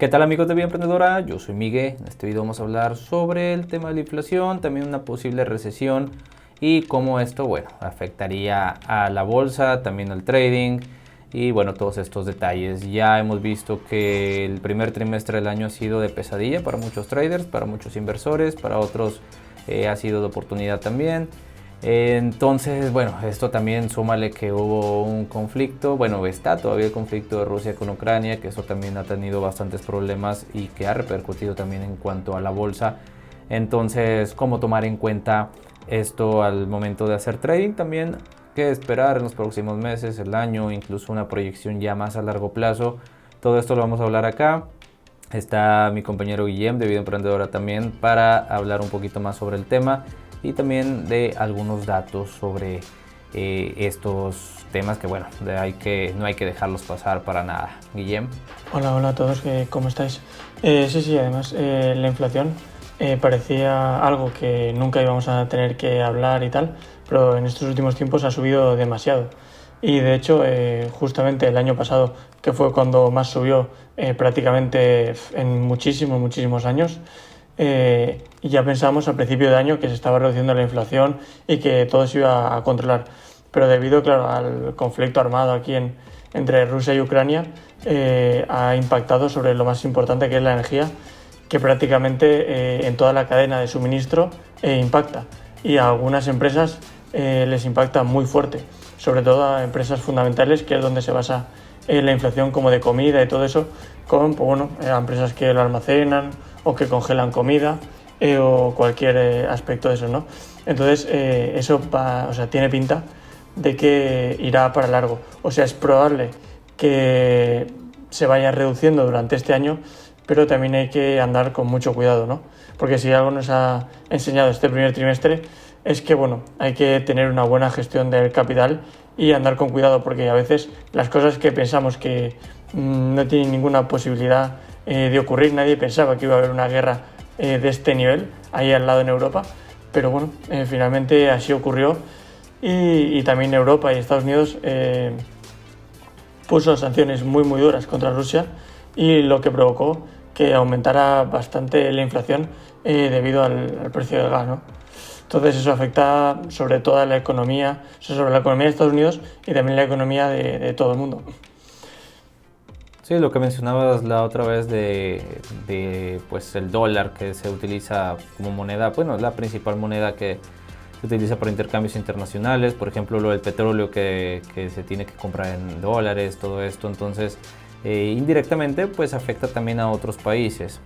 ¿Qué tal amigos de Vida Emprendedora? Yo soy Miguel. En este video vamos a hablar sobre el tema de la inflación, también una posible recesión y cómo esto, afectaría a la bolsa, también al trading y todos estos detalles. Ya hemos visto que el primer trimestre del año ha sido de pesadilla para muchos traders, para muchos inversores, para otros ha sido de oportunidad también. Entonces, esto también súmale que hubo un conflicto, está todavía el conflicto de Rusia con Ucrania, que eso también ha tenido bastantes problemas y que ha repercutido también en cuanto a la bolsa. Entonces, ¿cómo tomar en cuenta esto al momento de hacer trading? También, ¿qué esperar en los próximos meses, el año, incluso una proyección ya más a largo plazo? Todo esto lo vamos a hablar acá. Está mi compañero Guillem de Vida Emprendedora también para hablar un poquito más sobre el tema y también de algunos datos sobre estos temas que no hay que dejarlos pasar para nada. Guillem. Hola a todos, ¿cómo estáis? Sí, además la inflación parecía algo que nunca íbamos a tener que hablar y tal, pero en estos últimos tiempos ha subido demasiado. Y de hecho, justamente el año pasado, que fue cuando más subió prácticamente en muchísimos años, y ya pensábamos al principio de año que se estaba reduciendo la inflación y que todo se iba a controlar. Pero debido, claro, al conflicto armado aquí entre Rusia y Ucrania, ha impactado sobre lo más importante, que es la energía, que prácticamente en toda la cadena de suministro impacta. Y a algunas empresas les impacta muy fuerte, sobre todo a empresas fundamentales, que es donde se basa la inflación, como de comida y todo eso, con a empresas que lo almacenan o que congelan comida o cualquier aspecto de eso, ¿no? Entonces eso tiene pinta de que irá para largo. O sea, es probable que se vaya reduciendo durante este año, pero también hay que andar con mucho cuidado, ¿no? Porque si algo nos ha enseñado este primer trimestre es que hay que tener una buena gestión del capital y andar con cuidado, porque a veces las cosas que pensamos que no tienen ninguna posibilidad de ocurrir, nadie pensaba que iba a haber una guerra de este nivel ahí al lado en Europa, pero finalmente así ocurrió, y también Europa y Estados Unidos puso sanciones muy duras contra Rusia, y lo que provocó que aumentara bastante la inflación debido al precio del gas, ¿no? Entonces eso afecta sobre toda la economía, sobre la economía de Estados Unidos y también la economía de todo el mundo. Sí, lo que mencionabas la otra vez de el dólar, que se utiliza como moneda, es la principal moneda que se utiliza para intercambios internacionales. Por ejemplo, lo del petróleo que se tiene que comprar en dólares, todo esto. Entonces, indirectamente afecta también a otros países.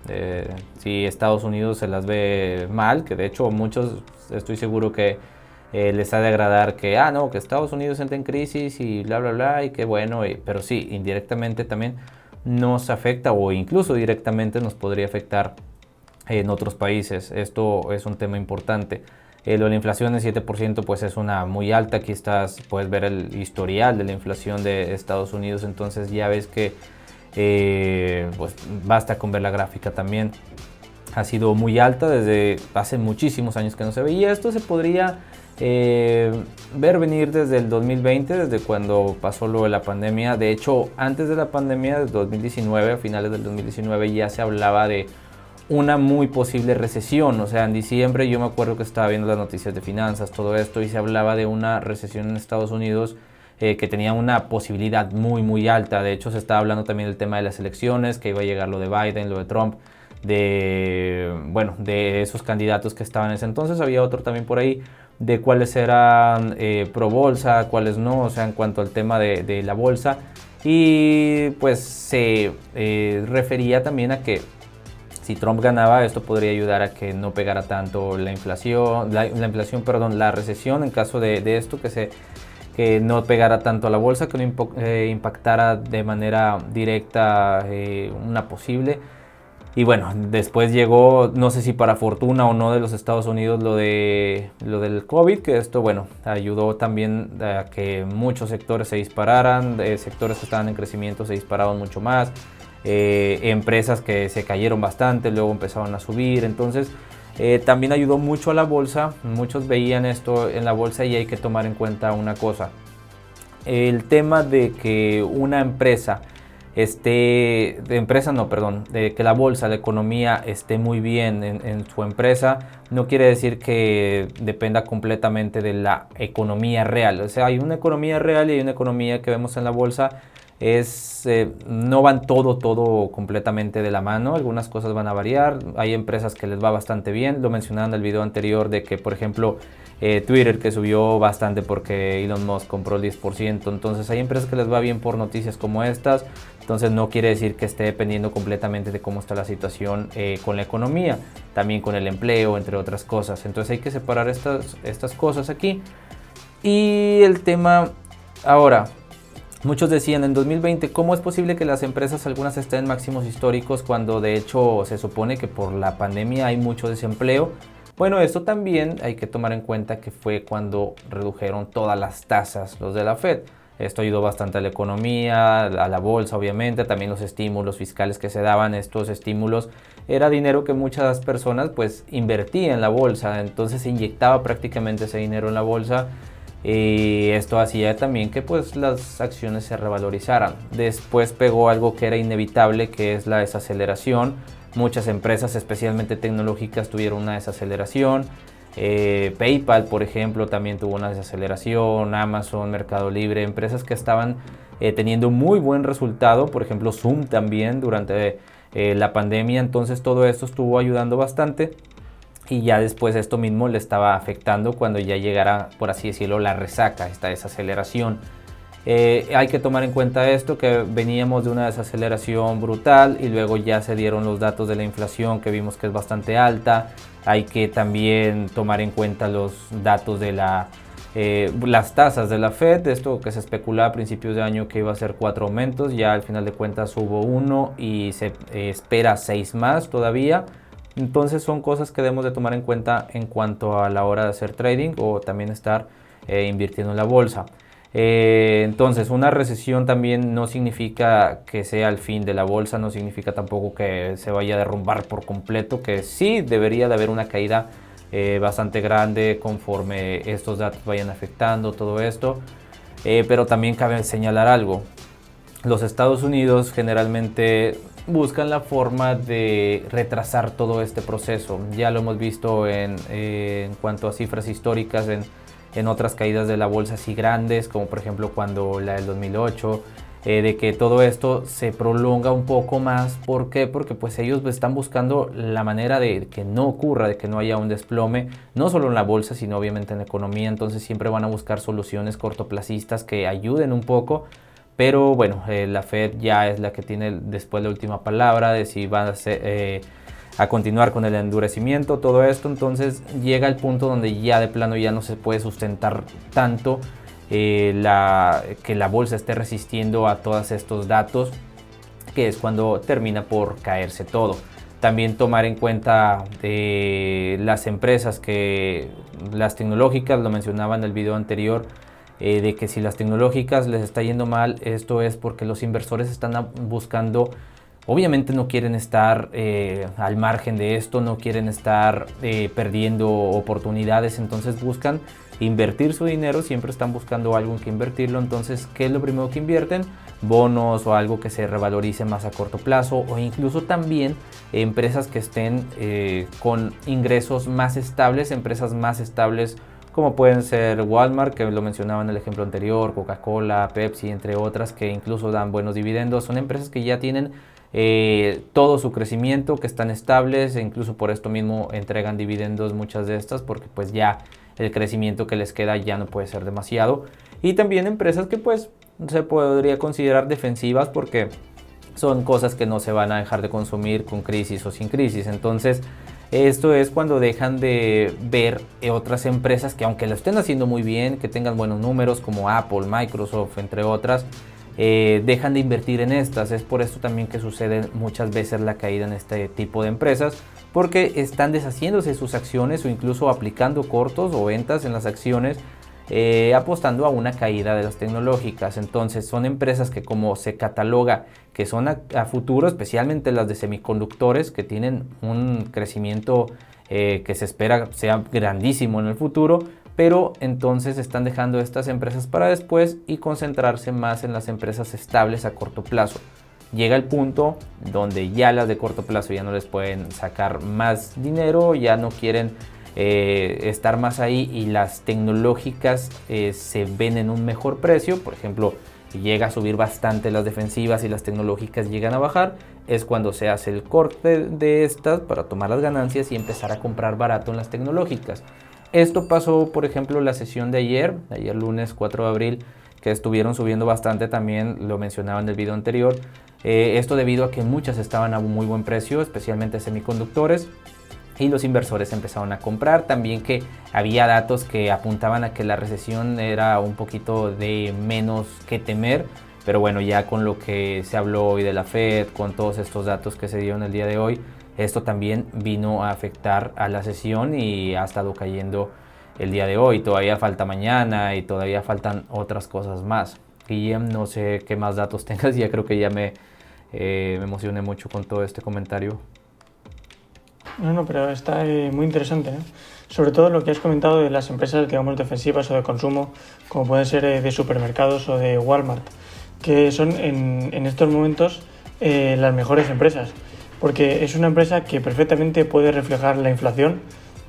Si Estados Unidos se las ve mal, que de hecho muchos estoy seguro que les ha de agradar que que Estados Unidos entra en crisis y bla bla bla, y que pero sí, indirectamente también nos afecta, o incluso directamente nos podría afectar en otros países. Esto es un tema importante. Lo de la inflación en 7% es una muy alta. Aquí puedes ver el historial de la inflación de Estados Unidos, entonces ya ves que basta con ver la gráfica también. Ha sido muy alta desde hace muchísimos años que no se veía. Esto se podría ver venir desde el 2020, desde cuando pasó lo de la pandemia. De hecho, antes de la pandemia, de 2019, a finales del 2019, ya se hablaba de una muy posible recesión. O sea, en diciembre yo me acuerdo que estaba viendo las noticias de finanzas, todo esto, y se hablaba de una recesión en Estados Unidos que tenía una posibilidad muy alta. De hecho, se estaba hablando también del tema de las elecciones, que iba a llegar lo de Biden, lo de Trump, de esos candidatos que estaban en ese entonces. Había otro también por ahí de cuáles eran pro bolsa, cuáles no, o sea, en cuanto al tema de la bolsa. Y se refería también a que si Trump ganaba, esto podría ayudar a que no pegara tanto la inflación, la recesión, en caso de esto, que no pegara tanto a la bolsa, que no impactara de manera directa una posible. Y después llegó, no sé si para fortuna o no de los Estados Unidos, lo del COVID, que esto, ayudó también a que muchos sectores se dispararan, sectores que estaban en crecimiento se dispararon mucho más, empresas que se cayeron bastante, luego empezaron a subir. Entonces, también ayudó mucho a la bolsa. Muchos veían esto en la bolsa, y hay que tomar en cuenta una cosa. El tema de que una empresa de empresa, no, perdón, de que la bolsa, la economía esté muy bien en su empresa, no quiere decir que dependa completamente de la economía real. O sea, hay una economía real y hay una economía que vemos en la bolsa. No van todo completamente de la mano, algunas cosas van a variar, hay empresas que les va bastante bien, lo mencionaba en el video anterior de que por ejemplo Twitter, que subió bastante porque Elon Musk compró el 10%, entonces hay empresas que les va bien por noticias como estas, entonces no quiere decir que esté dependiendo completamente de cómo está la situación con la economía, también con el empleo, entre otras cosas, entonces hay que separar estas cosas aquí. Y el tema ahora, muchos decían en 2020, ¿cómo es posible que las empresas algunas estén en máximos históricos cuando de hecho se supone que por la pandemia hay mucho desempleo? Bueno, esto también hay que tomar en cuenta que fue cuando redujeron todas las tasas los de la Fed. Esto ayudó bastante a la economía, a la bolsa obviamente, también los estímulos fiscales que se daban, estos estímulos era dinero que muchas personas pues invertían en la bolsa, entonces se inyectaba prácticamente ese dinero en la bolsa. Y esto hacía también que pues las acciones se revalorizaran. Después pegó algo que era inevitable, que es la desaceleración. Muchas empresas, especialmente tecnológicas, tuvieron una desaceleración. PayPal, por ejemplo, también tuvo una desaceleración. Amazon, Mercado Libre, empresas que estaban teniendo muy buen resultado. Por ejemplo, Zoom también durante la pandemia. Entonces todo esto estuvo ayudando bastante. Y ya después esto mismo le estaba afectando cuando ya llegara, por así decirlo, la resaca, esta desaceleración. Hay que tomar en cuenta esto, que veníamos de una desaceleración brutal y luego ya se dieron los datos de la inflación que vimos que es bastante alta. Hay que también tomar en cuenta los datos de las tasas de la Fed, esto que se especulaba a principios de año que iba a ser 4 aumentos, ya al final de cuentas hubo 1 y se espera 6 más todavía. Entonces son cosas que debemos de tomar en cuenta en cuanto a la hora de hacer trading o también estar invirtiendo en la bolsa. Entonces una recesión también no significa que sea el fin de la bolsa, no significa tampoco que se vaya a derrumbar por completo, que sí debería de haber una caída bastante grande conforme estos datos vayan afectando todo esto. Pero también cabe señalar algo. Los Estados Unidos generalmente buscan la forma de retrasar todo este proceso. Ya lo hemos visto en cuanto a cifras históricas en otras caídas de la bolsa así grandes, como por ejemplo cuando la del 2008, de que todo esto se prolonga un poco más. ¿Por qué? Porque pues ellos están buscando la manera de que no ocurra, de que no haya un desplome, no solo en la bolsa, sino obviamente en la economía. Entonces siempre van a buscar soluciones cortoplacistas que ayuden un poco. Pero bueno, la Fed ya es la que tiene después la última palabra de si va a continuar con el endurecimiento, todo esto. Entonces llega el punto donde ya de plano ya no se puede sustentar tanto que la bolsa esté resistiendo a todos estos datos, que es cuando termina por caerse todo. También tomar en cuenta las empresas las tecnológicas, lo mencionaba en el video anterior, de que si las tecnológicas les está yendo mal, esto es porque los inversores están buscando, obviamente no quieren estar al margen de esto, no quieren estar perdiendo oportunidades, entonces buscan invertir su dinero, siempre están buscando algo en que invertirlo. Entonces, ¿qué es lo primero que invierten? Bonos o algo que se revalorice más a corto plazo, o incluso también empresas que estén con ingresos más estables, empresas más estables como pueden ser Walmart, que lo mencionaba en el ejemplo anterior, Coca-Cola, Pepsi, entre otras, que incluso dan buenos dividendos. Son empresas que ya tienen todo su crecimiento, que están estables, e incluso por esto mismo entregan dividendos muchas de estas, porque pues ya el crecimiento que les queda ya no puede ser demasiado. Y también empresas que pues se podría considerar defensivas, porque son cosas que no se van a dejar de consumir con crisis o sin crisis. Entonces esto es cuando dejan de ver otras empresas que, aunque lo estén haciendo muy bien, que tengan buenos números como Apple, Microsoft, entre otras, dejan de invertir en estas. Es por esto también que sucede muchas veces la caída en este tipo de empresas, porque están deshaciéndose de sus acciones o incluso aplicando cortos o ventas en las acciones, apostando a una caída de las tecnológicas. Entonces son empresas que, como se cataloga que son a futuro, especialmente las de semiconductores, que tienen un crecimiento que se espera sea grandísimo en el futuro, pero entonces están dejando estas empresas para después y concentrarse más en las empresas estables a corto plazo. llega el punto donde ya las de corto plazo ya no les pueden sacar más dinero, ya no quieren estar más ahí, y las tecnológicas se ven en un mejor precio. Por ejemplo, si llega a subir bastante las defensivas y las tecnológicas llegan a bajar, es cuando se hace el corte de estas para tomar las ganancias y empezar a comprar barato en las tecnológicas. Esto pasó, por ejemplo, la sesión de ayer lunes 4 de abril, que estuvieron subiendo bastante, también lo mencionaba en el video anterior. Esto debido a que muchas estaban a un muy buen precio, especialmente semiconductores, y los inversores empezaron a comprar. También que había datos que apuntaban a que la recesión era un poquito de menos que temer, pero bueno, ya con lo que se habló hoy de la Fed, con todos estos datos que se dieron el día de hoy, esto también vino a afectar a la sesión y ha estado cayendo el día de hoy. Todavía falta mañana y todavía faltan otras cosas más. Guillem, no sé qué más datos tengas, ya creo que ya me emocioné mucho con todo este comentario. No, pero está muy interesante, ¿no? Sobre todo lo que has comentado de las empresas, digamos, defensivas o de consumo, como pueden ser de supermercados o de Walmart, que son en estos momentos las mejores empresas, porque es una empresa que perfectamente puede reflejar la inflación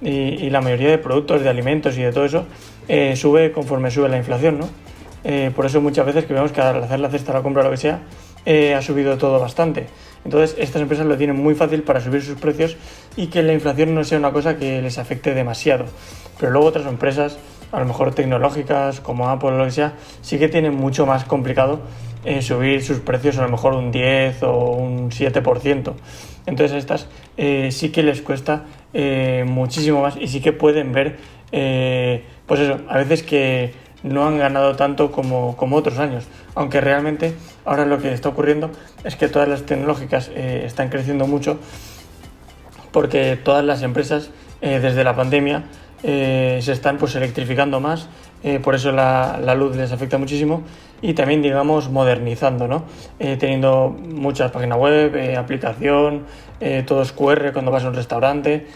y la mayoría de productos, de alimentos y de todo eso, sube conforme sube la inflación, ¿no? Por eso muchas veces que vemos que al hacer la cesta, la compra o lo que sea, ha subido todo bastante. Entonces estas empresas lo tienen muy fácil para subir sus precios y que la inflación no sea una cosa que les afecte demasiado. Pero luego otras empresas, a lo mejor tecnológicas como Apple o lo que sea, sí que tienen mucho más complicado subir sus precios a lo mejor un 10 o un 7%. Entonces a estas sí que les cuesta muchísimo más y sí que pueden ver, pues eso, a veces que no han ganado tanto como otros años, aunque realmente ahora lo que está ocurriendo es que todas las tecnológicas están creciendo mucho porque todas las empresas desde la pandemia se están pues electrificando más, por eso la luz les afecta muchísimo, y también digamos modernizando, ¿no? Teniendo muchas páginas web, aplicación, todo es QR cuando vas a un restaurante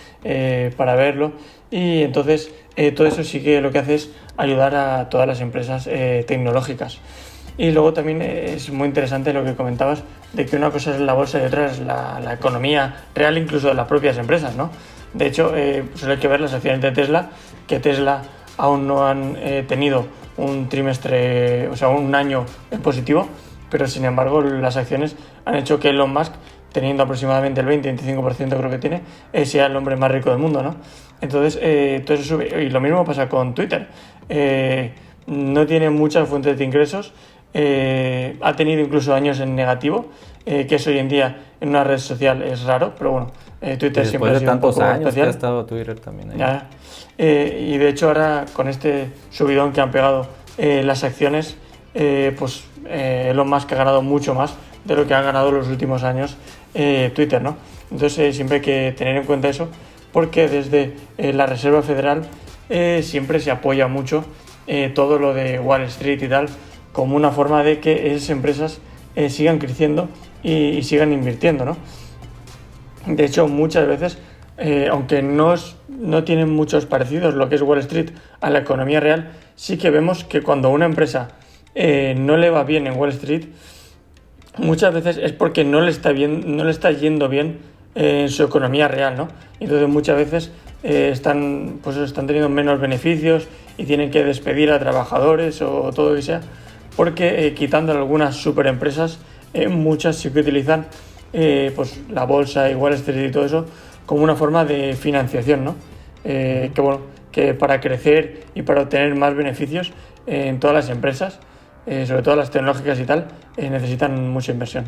para verlo, y entonces todo eso sí que lo que hace es ayudar a todas las empresas tecnológicas. Y luego también es muy interesante lo que comentabas de que una cosa es la bolsa y otra es la economía real, incluso de las propias empresas, ¿no? De hecho, solo hay que ver las acciones de Tesla, que Tesla aún no han tenido un trimestre, o sea, un año en positivo, pero sin embargo las acciones han hecho que Elon Musk, teniendo aproximadamente el 20-25% creo que tiene, sea el hombre más rico del mundo, ¿no? Entonces, todo eso sube. Y lo mismo pasa con Twitter. No tiene muchas fuentes de ingresos, ha tenido incluso años en negativo, que eso hoy en día en una red social es raro, pero bueno, Twitter siempre ha sido un poco especial. Después de tantos años que ha estado Twitter también ahí. Ya. Y de hecho ahora con este subidón que han pegado las acciones, pues Elon Musk ha ganado mucho más de lo que han ganado los últimos años Twitter, ¿no? Entonces siempre hay que tener en cuenta eso, porque desde la Reserva Federal siempre se apoya mucho todo lo de Wall Street y tal, como una forma de que esas empresas sigan creciendo y sigan invirtiendo, ¿no? De hecho, muchas veces, aunque no tienen muchos parecidos lo que es Wall Street a la economía real, sí que vemos que cuando una empresa no le va bien en Wall Street, muchas veces es porque no le está yendo bien en su economía real, ¿no? Entonces muchas veces están teniendo menos beneficios y tienen que despedir a trabajadores o todo lo que sea, porque quitando algunas superempresas, muchas sí que utilizan pues la bolsa y Wall Street y todo eso como una forma de financiación, ¿no? Que para crecer y para obtener más beneficios en todas las empresas, sobre todo las tecnológicas y tal, necesitan mucha inversión.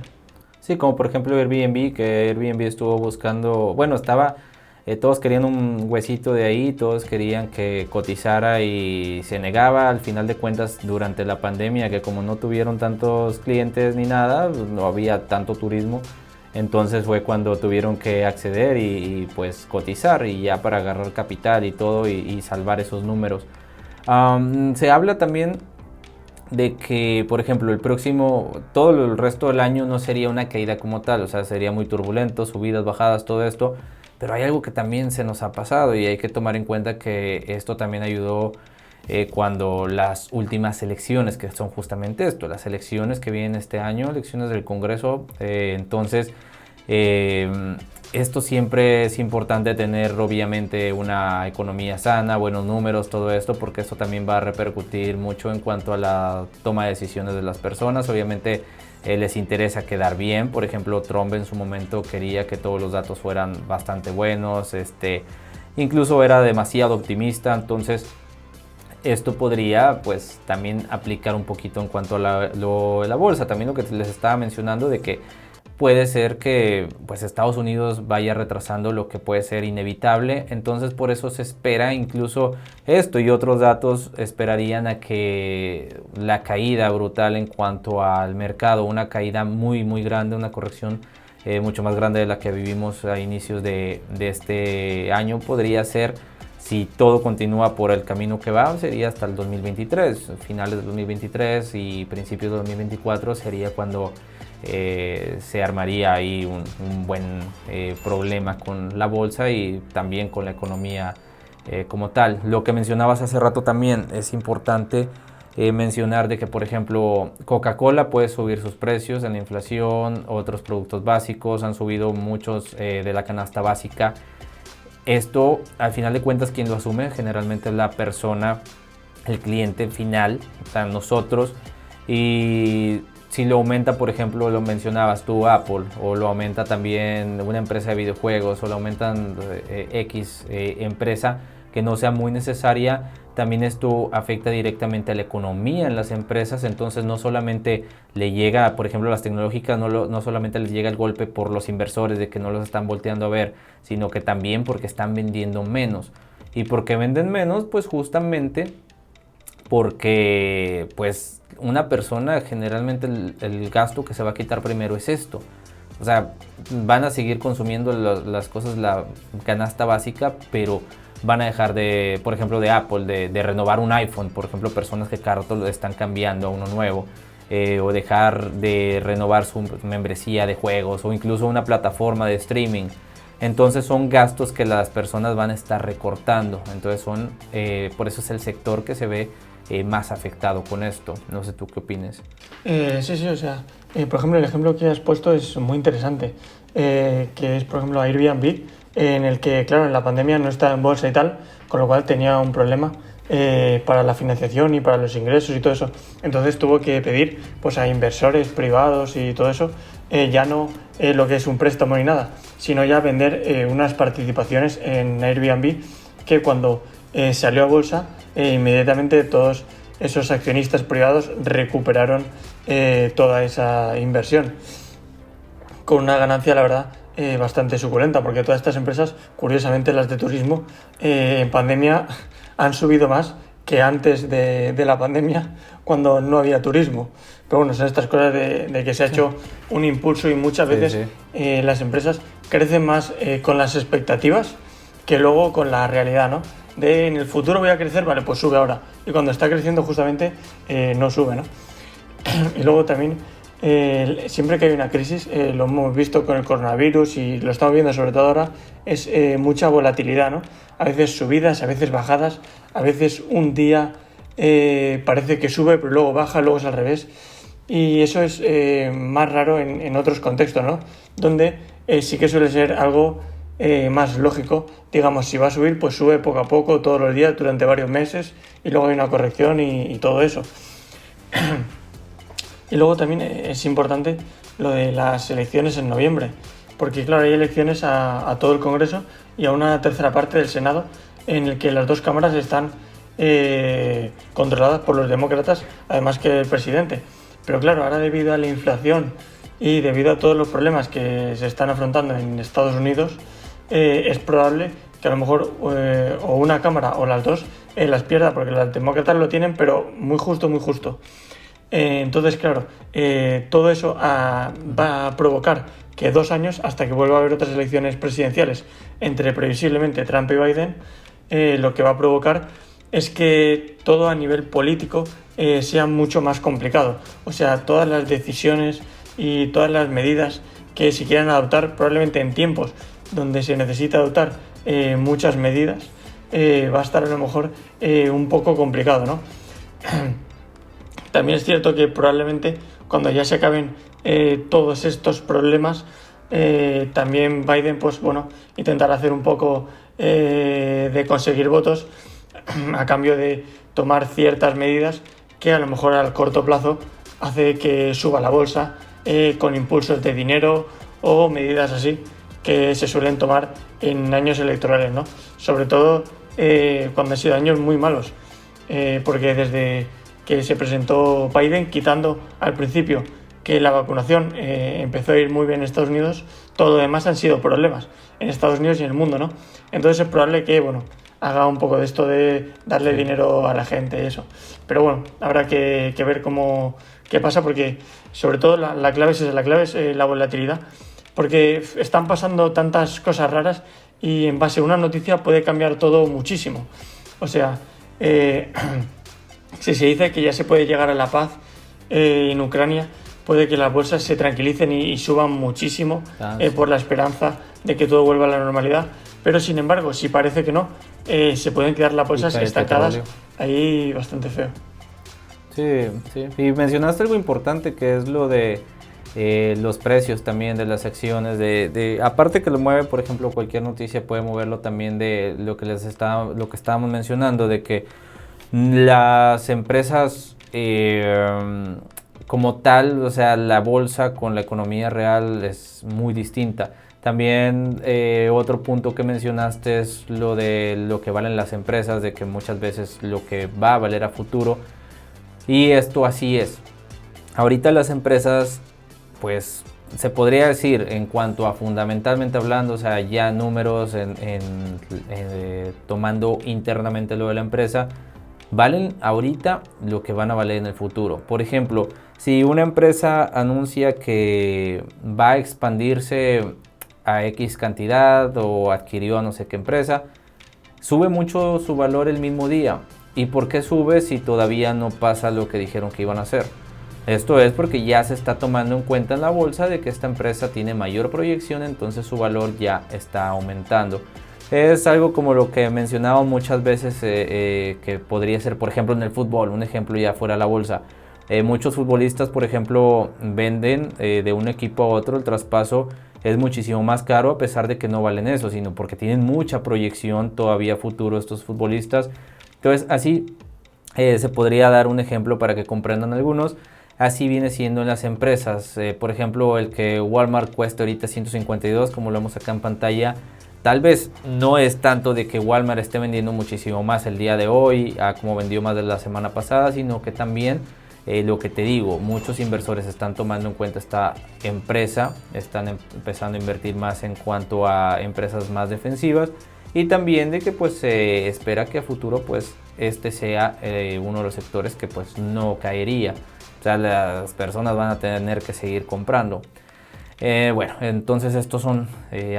Sí, como por ejemplo Airbnb, que Airbnb estuvo buscando, bueno, todos querían un huesito de ahí, todos querían que cotizara y se negaba. Al final de cuentas, durante la pandemia, que como no tuvieron tantos clientes ni nada, no había tanto turismo, entonces fue cuando tuvieron que acceder y pues cotizar, y ya para agarrar capital y todo y salvar esos números. Se habla también de que, por ejemplo, todo el resto del año no sería una caída como tal, o sea, sería muy turbulento, subidas, bajadas, todo esto. Pero hay algo que también se nos ha pasado y hay que tomar en cuenta que esto también ayudó cuando las últimas elecciones, que son justamente esto, las elecciones que vienen este año, elecciones del Congreso, entonces esto siempre es importante tener obviamente una economía sana, buenos números, todo esto, porque esto también va a repercutir mucho en cuanto a la toma de decisiones de las personas. Obviamente les interesa quedar bien. Por ejemplo, Trump en su momento quería que todos los datos fueran bastante buenos, incluso era demasiado optimista. Entonces esto podría pues también aplicar un poquito en cuanto a la bolsa. También lo que les estaba mencionando de que puede ser que pues Estados Unidos vaya retrasando lo que puede ser inevitable, entonces por eso se espera incluso esto y otros datos esperarían a que la caída brutal en cuanto al mercado, una caída muy grande, una corrección mucho más grande de la que vivimos a inicios de este año, podría ser, si todo continúa por el camino que va, sería hasta el 2023, finales del 2023 y principios de 2024 sería cuando se armaría ahí un buen problema con la bolsa y también con la economía como tal. Lo que mencionabas hace rato también es importante mencionar de que, por ejemplo, Coca-Cola puede subir sus precios en la inflación, otros productos básicos han subido muchos de la canasta básica. Esto, al final de cuentas, quien lo asume generalmente es la persona, el cliente final, o sea, nosotros. Y si lo aumenta, por ejemplo, lo mencionabas tú, Apple, o lo aumenta también una empresa de videojuegos, o lo aumentan X empresa que no sea muy necesaria, también esto afecta directamente a la economía en las empresas. Entonces no solamente le llega, por ejemplo, las tecnológicas, no solamente les llega el golpe por los inversores de que no los están volteando a ver, sino que también porque están vendiendo menos. ¿Y por qué venden menos? Pues justamente porque pues una persona generalmente el gasto que se va a quitar primero es esto. O sea, van a seguir consumiendo las cosas, la canasta básica, pero van a dejar de, por ejemplo, de Apple, de renovar un iPhone. Por ejemplo, personas que cada rato lo están cambiando a uno nuevo. O dejar de renovar su membresía de juegos o incluso una plataforma de streaming. Entonces son gastos que las personas van a estar recortando. Entonces por eso es el sector que se ve más afectado con esto. No sé tú qué opinas. Sí, o sea, por ejemplo, el ejemplo que has puesto es muy interesante, que es, por ejemplo, Airbnb, en el que, claro, en la pandemia no estaba en bolsa y tal, con lo cual tenía un problema para la financiación y para los ingresos y todo eso. Entonces tuvo que pedir pues a inversores privados y todo eso, ya no lo que es un préstamo ni nada, sino ya vender unas participaciones en Airbnb, que cuando salió a bolsa, inmediatamente todos esos accionistas privados recuperaron toda esa inversión con una ganancia, la verdad, bastante suculenta, porque todas estas empresas, curiosamente las de turismo, en pandemia han subido más que antes de la pandemia, cuando no había turismo. Pero bueno, son estas cosas de que se ha hecho un impulso y muchas veces las empresas crecen más con las expectativas que luego con la realidad, ¿no? De en el futuro voy a crecer, vale, pues sube ahora. Y cuando está creciendo justamente no sube, ¿no? Y luego también, siempre que hay una crisis, lo hemos visto con el coronavirus y lo estamos viendo sobre todo ahora, es mucha volatilidad, ¿no? A veces subidas, a veces bajadas, a veces un día parece que sube pero luego baja, luego es al revés. Y eso es más raro en otros contextos, ¿no? Donde sí que suele ser algo más lógico. Digamos, si va a subir, pues sube poco a poco, todos los días, durante varios meses, y luego hay una corrección y todo eso. Y luego también es importante lo de las elecciones en noviembre, porque claro, hay elecciones a todo el Congreso y a una tercera parte del Senado, en el que las dos cámaras están controladas por los demócratas, además que el presidente. Pero claro, ahora debido a la inflación y debido a todos los problemas que se están afrontando en Estados Unidos, es probable que a lo mejor o una cámara o las dos las pierda, porque los demócratas lo tienen, pero muy justo, muy justo. Entonces, claro, todo eso va a provocar que 2 años, hasta que vuelva a haber otras elecciones presidenciales entre previsiblemente Trump y Biden, lo que va a provocar es que todo a nivel político sea mucho más complicado. O sea, todas las decisiones y todas las medidas que se quieran adoptar, probablemente en tiempos donde se necesita adoptar muchas medidas, va a estar a lo mejor un poco complicado, ¿no? También es cierto que probablemente cuando ya se acaben todos estos problemas, también Biden, pues bueno, intentará hacer un poco de conseguir votos a cambio de tomar ciertas medidas que a lo mejor al corto plazo hace que suba la bolsa con impulsos de dinero o medidas así que se suelen tomar en años electorales, ¿no? Sobre todo cuando han sido años muy malos, porque desde que se presentó Biden, quitando al principio que la vacunación empezó a ir muy bien en Estados Unidos, todo lo demás han sido problemas en Estados Unidos y en el mundo, ¿no? Entonces es probable que, bueno, haga un poco de esto de darle dinero a la gente y eso. Pero bueno, habrá que ver qué pasa, porque sobre todo la clave es esa, la clave es la volatilidad, porque están pasando tantas cosas raras y en base a una noticia puede cambiar todo muchísimo. O sea, si se dice que ya se puede llegar a la paz en Ucrania, puede que las bolsas se tranquilicen y suban muchísimo por la esperanza de que todo vuelva a la normalidad. Pero sin embargo, si parece que no, se pueden quedar las bolsas estancadas ahí bastante feo. Sí, sí. Y mencionaste algo importante, que es lo de los precios también de las acciones. Aparte que lo mueve, por ejemplo, cualquier noticia puede moverlo también de lo que estábamos mencionando, de que las empresas como tal, o sea, la bolsa con la economía real es muy distinta. También otro punto que mencionaste es lo de lo que valen las empresas, de que muchas veces lo que va a valer a futuro, y esto así es. Ahorita las empresas, pues se podría decir, en cuanto a fundamentalmente hablando, o sea, ya números tomando internamente lo de la empresa, valen ahorita lo que van a valer en el futuro. Por ejemplo, si una empresa anuncia que va a expandirse a X cantidad o adquirió a no sé qué empresa, sube mucho su valor el mismo día. ¿Y por qué sube si todavía no pasa lo que dijeron que iban a hacer? Esto es porque ya se está tomando en cuenta en la bolsa de que esta empresa tiene mayor proyección, entonces su valor ya está aumentando. Es algo como lo que mencionaba muchas veces que podría ser, por ejemplo, en el fútbol, un ejemplo ya fuera la bolsa. Muchos futbolistas, por ejemplo, venden de un equipo a otro, el traspaso es muchísimo más caro, a pesar de que no valen eso, sino porque tienen mucha proyección todavía futuro estos futbolistas. Entonces así se podría dar un ejemplo para que comprendan algunos. Así viene siendo en las empresas. Por ejemplo, el que Walmart cuesta ahorita 152, como lo vemos acá en pantalla, tal vez no es tanto de que Walmart esté vendiendo muchísimo más el día de hoy a como vendió más de la semana pasada, sino que también lo que te digo, muchos inversores están tomando en cuenta esta empresa, están empezando a invertir más en cuanto a empresas más defensivas, y también de que pues se espera que a futuro pues este sea uno de los sectores que pues no caería. O sea, las personas van a tener que seguir comprando. Bueno, entonces estos son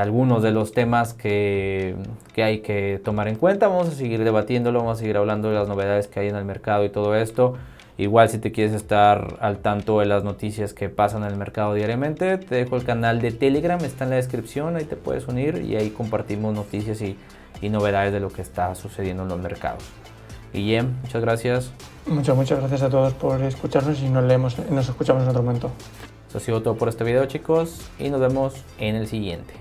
algunos de los temas que hay que tomar en cuenta. Vamos a seguir debatiéndolo, vamos a seguir hablando de las novedades que hay en el mercado y todo esto. Igual, si te quieres estar al tanto de las noticias que pasan en el mercado diariamente, te dejo el canal de Telegram, está en la descripción, ahí te puedes unir y ahí compartimos noticias y novedades de lo que está sucediendo en los mercados. Guillem, muchas gracias. Muchas gracias a todos por escucharnos y nos escuchamos en otro momento. Eso ha sido todo por este video, chicos, y nos vemos en el siguiente.